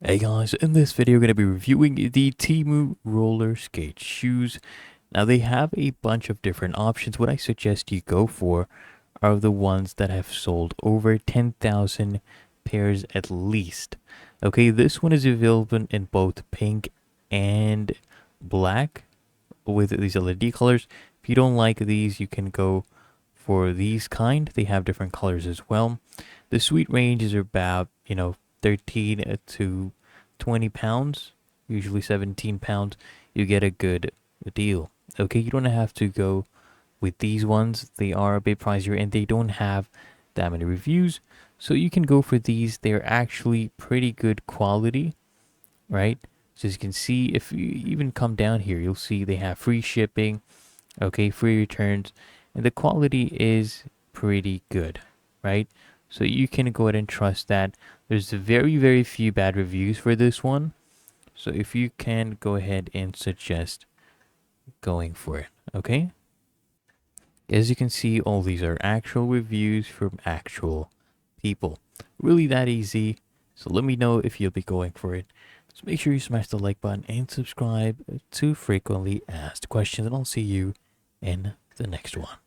Hey guys, in this video we're going to be reviewing the TEMU roller skate shoes. Now they have a bunch of different options. What I suggest you go for are the ones that have sold over 10,000 pairs at least. Okay, this one is available in both pink and black with these LED colors. If you don't like these, you can go for these kind. They have different colors as well. The sweet range is about, 13 to 20 pounds, usually 17 pounds. You get a good deal. Okay, you don't have to go with these ones. They are a bit pricier and they don't have that many reviews. So you can go for these. They're actually pretty good quality, right? So as you can see, if you even come down here, you'll see they have free shipping, okay, free returns, and the quality is pretty good, right? So you can go ahead and trust that. There's very, very few bad reviews for this one. So if you can go ahead and suggest going for it, okay? As you can see, all these are actual reviews from actual people. Really that easy. So let me know if you'll be going for it. So make sure you smash the like button and subscribe to frequently asked questions, and I'll see you in the next one.